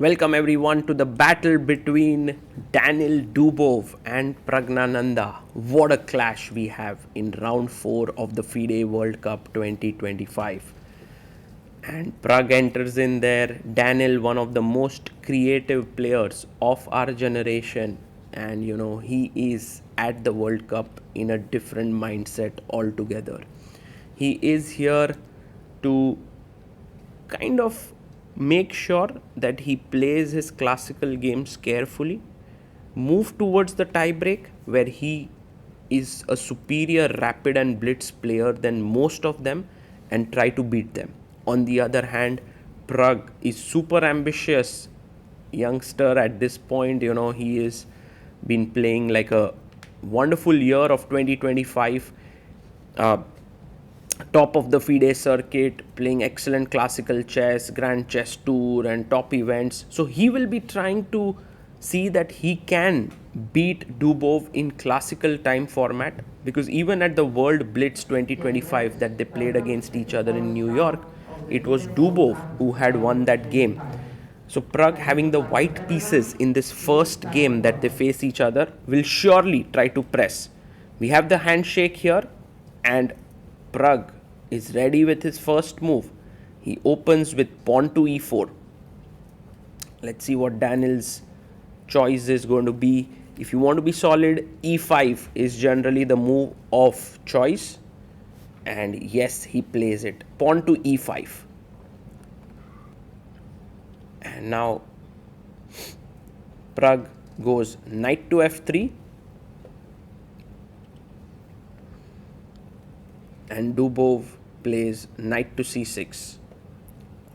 Welcome everyone to the battle between Daniil Dubov and Praggnanandhaa. What a clash we have in round 4 of the FIDE World Cup 2025. And Pragg enters in there. Daniil, one of the most creative players of our generation, and he is at the World Cup in a different mindset altogether. He is here to kind of make sure that he plays his classical games carefully, move towards the tiebreak where he is a superior rapid and blitz player than most of them, and try to beat them. On the other hand, Pragg is super ambitious youngster at this point. He has been playing like a wonderful year of 2025. Top of the FIDE circuit, playing excellent classical chess, Grand Chess Tour and top events. So he will be trying to see that he can beat Dubov in classical time format, because even at the World Blitz 2025 that they played against each other in New York, it was Dubov who had won that game. So Pragg, having the white pieces in this first game that they face each other, will surely try to press. We have the handshake here, and Pragg is ready with his first move. He opens with pawn to e4. Let's see what Daniil's choice is going to be. If you want to be solid, e5 is generally the move of choice. And yes, he plays it. Pawn to e5. And now Pragg goes knight to f3. And Dubov plays knight to c6.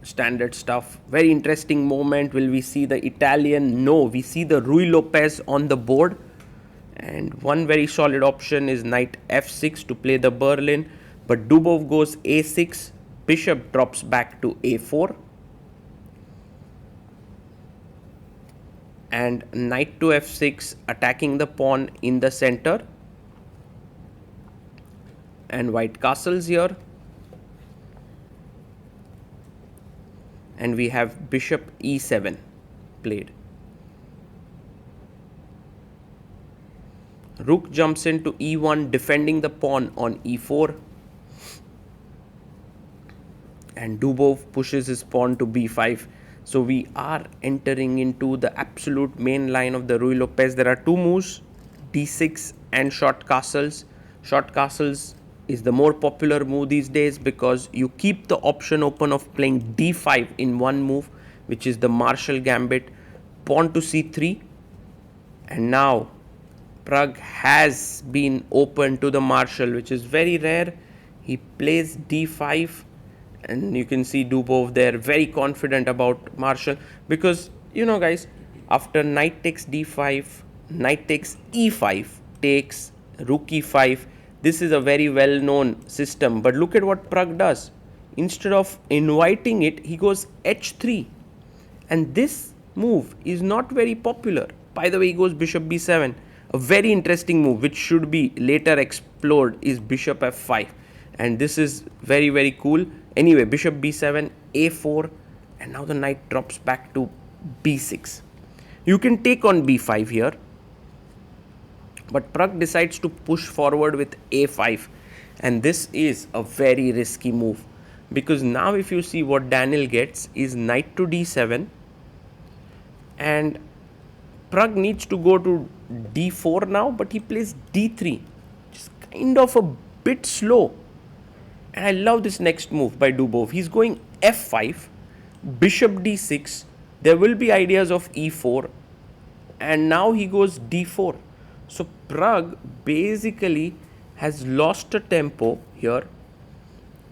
Standard stuff. Very interesting moment. Will we see the Italian? No, we see the Ruy Lopez on the board. And one very solid option is knight f6 to play the Berlin. But Dubov goes a6. Bishop drops back to a4. And knight to f6, attacking the pawn in the center. And white castles here, and we have bishop e7 played. Rook jumps into e1, defending the pawn on e4, and Dubov pushes his pawn to b5. So we are entering into the absolute main line of the Ruy Lopez. There are two moves, d6 and short castles. Short castles is the more popular move these days, because you keep the option open of playing d5 in one move, which is the Marshall Gambit. Pawn to c3, and now Pragg has been open to the Marshall, which is very rare. He plays d5, and you can see Dubov there very confident about Marshall, because guys, after knight takes d5, knight takes e5, takes rook e5. This is a very well-known system, but look at what Pragg does. Instead of inviting it, he goes h3. And this move is not very popular. By the way, he goes bishop b7. A very interesting move, which should be later explored, is bishop f5. And this is very, very cool. Anyway, bishop b7, a4, and now the knight drops back to b6. You can take on b5 here. But Pragg decides to push forward with a5, and this is a very risky move, because now if you see what Daniil gets is knight to d7, and Pragg needs to go to d4 now, but he plays d3, which is kind of a bit slow. And I love this next move by Dubov. He's going f5, bishop d6, there will be ideas of e4, and now he goes d4. So Pragg basically has lost a tempo here,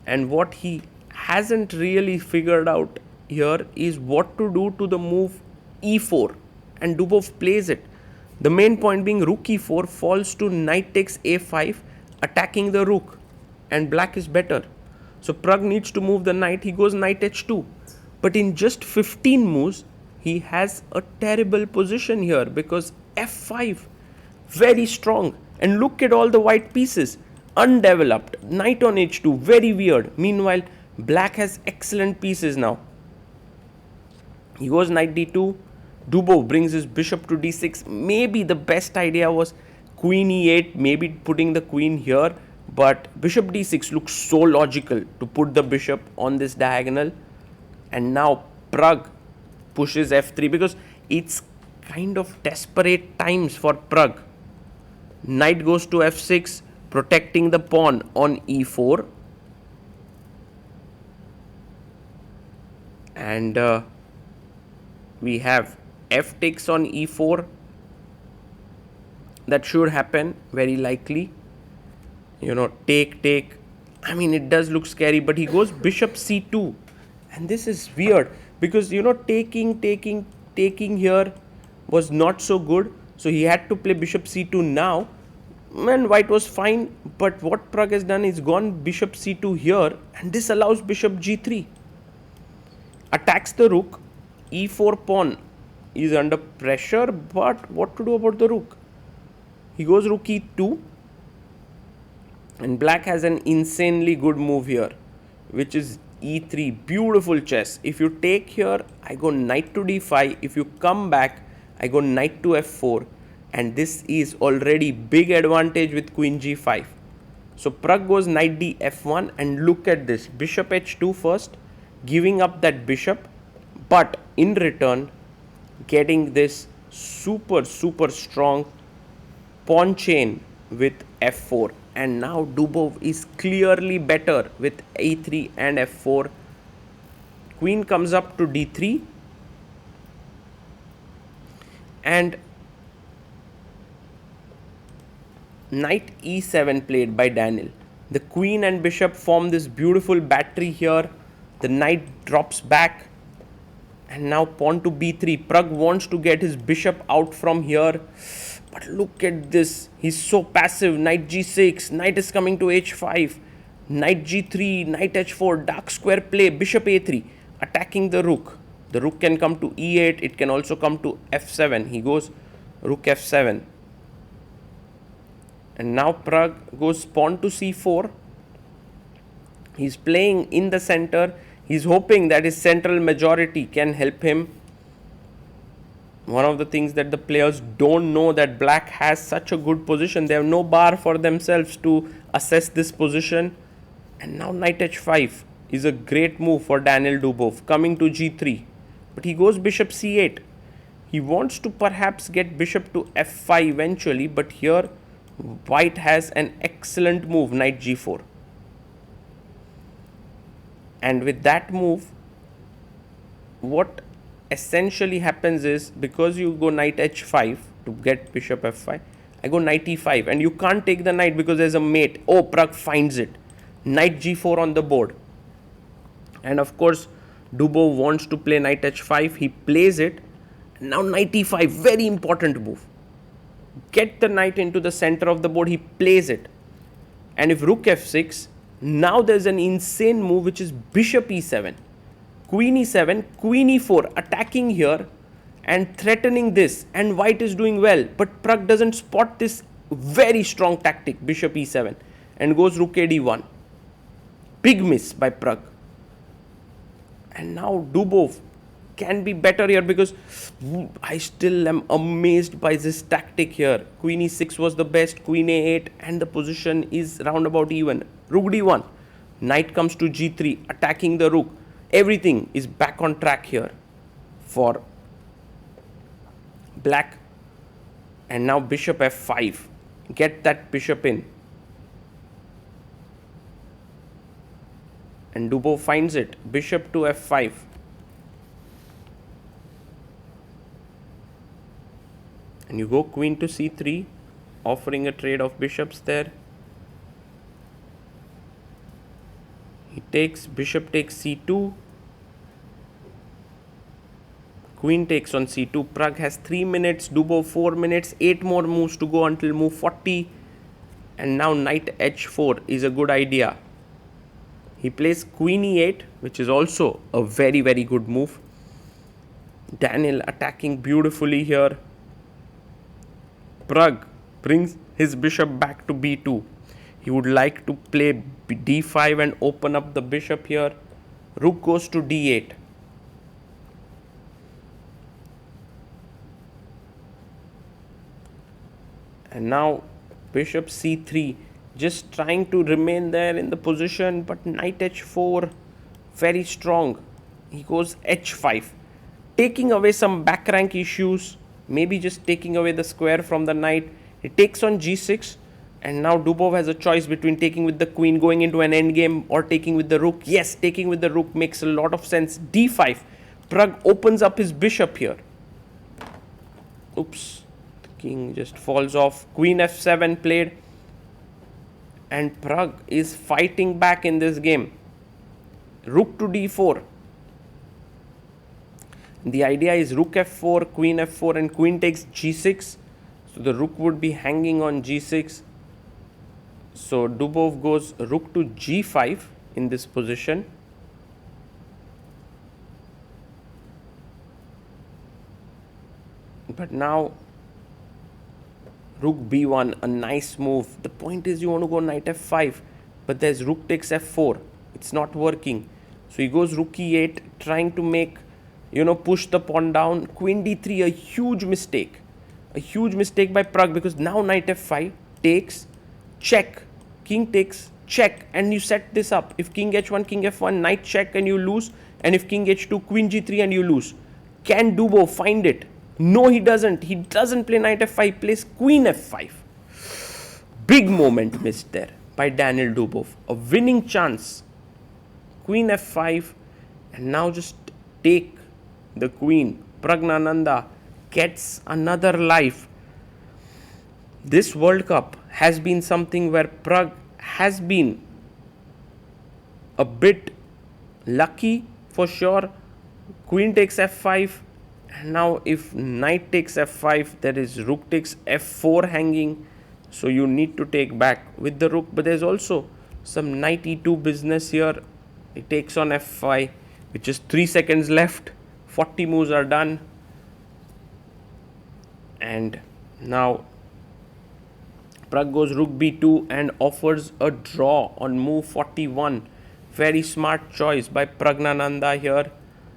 and what he hasn't really figured out here is what to do to the move e4, and Dubov plays it. The main point being rook e4 falls to knight takes a5, attacking the rook, and black is better. So Pragg needs to move the knight. He goes knight h2, but in just 15 moves he has a terrible position here, because f5 very strong, and look at all the white pieces undeveloped. Knight on h2, very weird. Meanwhile, black has excellent pieces now. He goes knight d2. Dubov brings his bishop to d6. Maybe the best idea was queen e8, maybe putting the queen here. But bishop d6 looks so logical to put the bishop on this diagonal. And now Pragg pushes f3 because it's kind of desperate times for Pragg. Knight goes to f6, protecting the pawn on e4. And we have f takes on e4. That should happen, very likely. Take. I mean, it does look scary, but he goes bishop c2. And this is weird because, taking here was not so good. So he had to play bishop c2 now. And white was fine. But what Pragg has done is gone bishop c2 here. And this allows bishop g3. Attacks the rook. e4 pawn is under pressure. But what to do about the rook? He goes rook e2. And black has an insanely good move here, which is e3. Beautiful chess. If you take here, I go knight to d5. If you come back, I go knight to f4. And this is already big advantage with queen g5. So Pragg goes knight d f1. And look at this. Bishop h2 first, giving up that bishop. But in return, getting this super strong pawn chain with f4. And now Dubov is clearly better with e3 and f4. Queen comes up to d3. And knight e7 played by Daniil. The queen and bishop form this beautiful battery here. The knight drops back. And now pawn to b3. Pragg wants to get his bishop out from here. But look at this. He's so passive. Knight g6. Knight is coming to h5. Knight g3. Knight h4. Dark square play. Bishop a3. Attacking the rook. The rook can come to e8. It can also come to f7. He goes rook f7. And now Pragg goes pawn to c4. He's playing in the center. He's hoping that his central majority can help him. One of the things that the players don't know, that black has such a good position. They have no bar for themselves to assess this position. And now knight h5 is a great move for Daniil Dubov, coming to g3. But he goes bishop c8. He wants to perhaps get bishop to f5 eventually. But here white has an excellent move, knight g4. And with that move, what essentially happens is, because you go knight h5 to get bishop f5, I go knight e5. And you can't take the knight because there's a mate. Oh, Pragg finds it. Knight g4 on the board. And of course, Dubov wants to play knight h5. He plays it. Now knight e5, very important move. Get the knight into the center of the board. He plays it. And if rook f6, now there's an insane move, which is bishop e7. Queen e7, queen e4, attacking here and threatening this. And white is doing well. But Pragg doesn't spot this very strong tactic, bishop e7. And goes rook a d1. Big miss by Pragg. And now Dubov can be better here, because I still am amazed by this tactic here. Queen e6 was the best, queen a8, and the position is roundabout even. Rook d1, knight comes to g3, attacking the rook. Everything is back on track here for black. And now bishop f5, get that bishop in. And Dubov finds it, bishop to f5. And you go queen to c3, offering a trade of bishops there. He takes, bishop takes c2. Queen takes on c2. Pragg has 3 minutes, Dubov 4 minutes, 8 more moves to go until move 40. And now knight h4 is a good idea. He plays queen e8, which is also a very, very good move. Daniil attacking beautifully here. Pragg brings his bishop back to b2. He would like to play d5 and open up the bishop here. Rook goes to d8. And now bishop c3, just trying to remain there in the position, but knight h4, very strong. He goes h5, taking away some back rank issues, maybe just taking away the square from the knight. He takes on g6, and now Dubov has a choice between taking with the queen, going into an endgame, or taking with the rook. Yes, taking with the rook makes a lot of sense. d5, Pragg opens up his bishop here. Oops, the king just falls off. Queen f7 played, and Pragg is fighting back in this game. Rook to d4. The idea is rook f4, queen f4, and queen takes g6. So the rook would be hanging on g6. So Dubov goes rook to g5 in this position. But now rook b1, a nice move. The point is you want to go knight f5, but there's rook takes f4. It's not working. So he goes rook e8, trying to make, push the pawn down. Queen d3, a huge mistake. A huge mistake by Pragg, because now knight f5 takes, check. King takes, check, and you set this up. If king h1, king f1, knight check, and you lose. And if king h2, queen g3, and you lose. Can Dubov find it? No, he doesn't. He doesn't play knight f5, plays queen f5. Big moment missed there by Daniil Dubov. A winning chance. Queen f5, and now just take the queen. Praggnanandhaa gets another life. This World Cup has been something where Pragg has been a bit lucky for sure. Queen takes f5. And now if knight takes f5, there is rook takes f4 hanging. So you need to take back with the rook. But there's also some knight e2 business here. It takes on f5, which is 3 seconds left. 40 moves are done. And now Pragg goes rook b2 and offers a draw on move 41. Very smart choice by Praggnanandhaa here.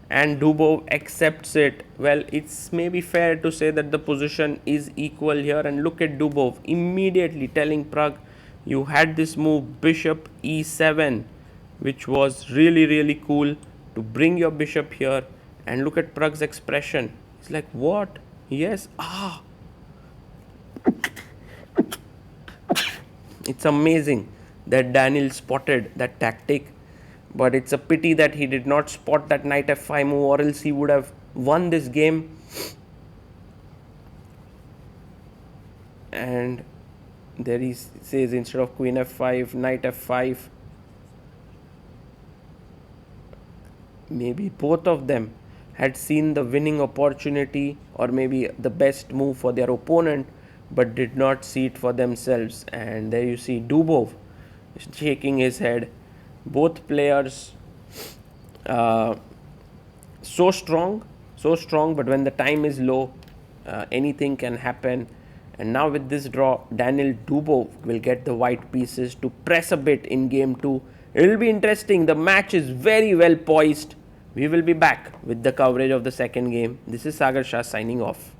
And Dubov accepts it. Well, it's maybe fair to say that the position is equal here. And look at Dubov immediately telling Pragg, you had this move bishop e7, which was really, really cool to bring your bishop here. And look at Pragg's expression. He's like, what? Yes. It's amazing that Daniil spotted that tactic. But it's a pity that he did not spot that knight f5 move, or else he would have won this game. And there he says, instead of queen f5, knight f5. Maybe both of them had seen the winning opportunity, or maybe the best move for their opponent, but did not see it for themselves. And there you see Dubov shaking his head. Both players so strong, but when the time is low, anything can happen. And now with this draw, Daniil Dubov will get the white pieces to press a bit in game 2. It will be interesting. The match is very well poised. We will be back with the coverage of the second game. This is Sagar Shah signing off.